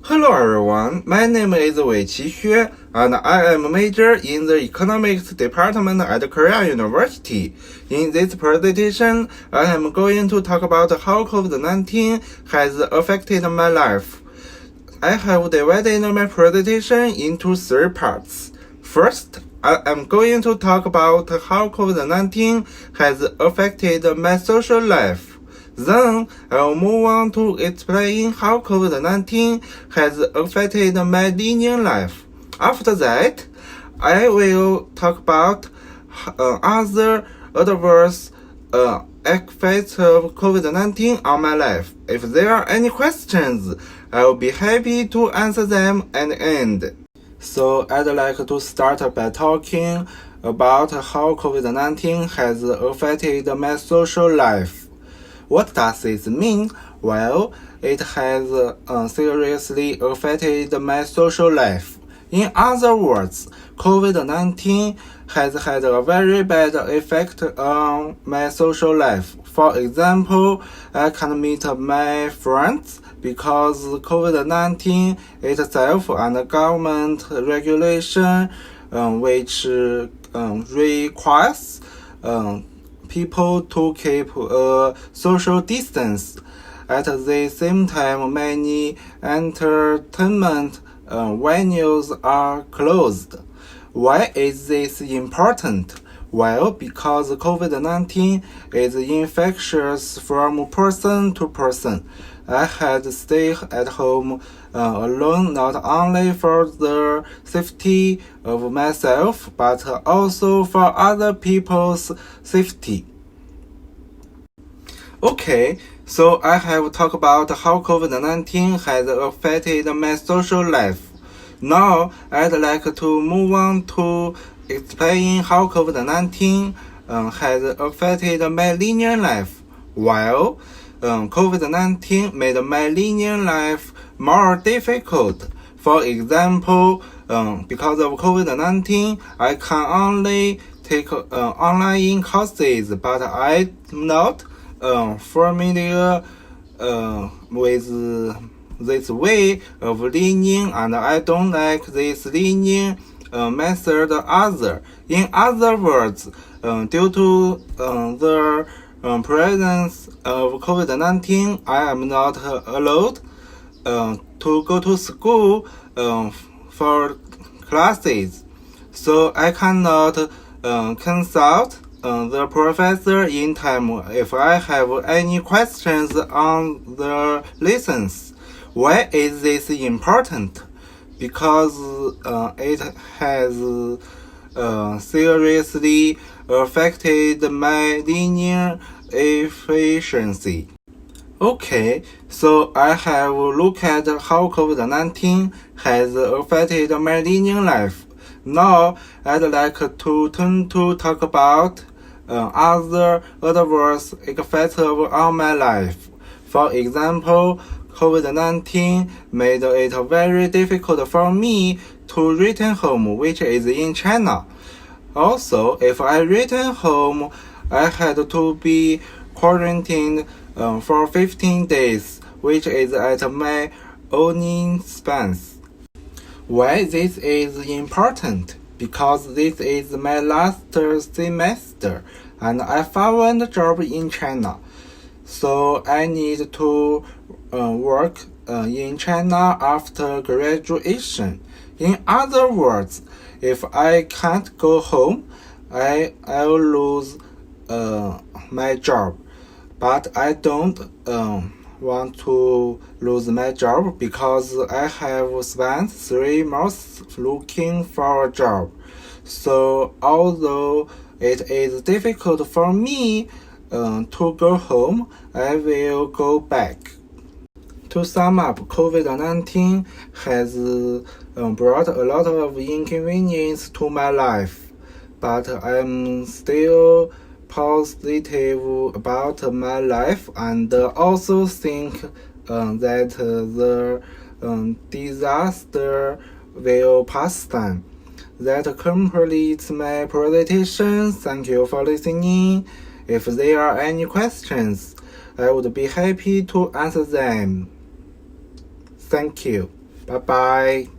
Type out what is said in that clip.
Hello everyone, my name is Weiqi Xue and I am a major in the economics department at Korea University. In this presentation, I am going to talk about how COVID-19 has affected my life. I have divided my presentation into three parts. First, I am going to talk about how COVID-19 has affected my social life. Then, I'll move on to explain how COVID-19 has affected my linear life. After that, I will talk about other adverse effects of COVID-19 on my life. If there are any questions, I will be happy to answer them at the end. So, I'd like to start by talking about how COVID-19 has affected my social life. What does this mean? Well, it has seriously affected my social life. In other words, COVID-19 has had a very bad effect on my social life. For example, I can't meet my friends because COVID-19 itself and government regulation which requires people to keep a social distance. At the same time, many entertainment venues are closed. Why is this important? Well, because COVID-19 is infectious from person to person. I had to stay at home alone not only for the safety of myself, but also for other people's safety. Okay, so I have talked about how COVID-19 has affected my social life. Now, I'd like to move on to explain how COVID-19 has affected my linear life. Well, COVID-19 made my linear life more difficult. For example, because of COVID-19, I can only take online courses, but I'm not familiar with this way of learning, and I don't like this learning method either. In other words, due to the presence of COVID-19, I am not allowed to go to school for classes, so I cannot consult the professor in time if I have any questions on the lessons. Why is this important? Because it has seriously affected my linear efficiency. Okay, so I have looked at how COVID-19 has affected my linear life. Now, I'd like to turn to talk about other adverse effects on my life. For example, COVID-19 made it very difficult for me to return home, which is in China. Also, if I return home, I had to be quarantined for 15 days, which is at my own expense. Why this is important? Because this is my last semester, and I found a job in China. So I need to work in China after graduation. In other words, if I can't go home, I'll lose my job. But I don't want to lose my job because I have spent 3 months looking for a job. So although it is difficult for me to go home, I will go back. To sum up, COVID-19 has brought a lot of inconvenience to my life, but I'm still positive about my life and also think that the disaster will pass time. That completes my presentation. Thank you for listening. If there are any questions, I would be happy to answer them. Thank you. Bye bye.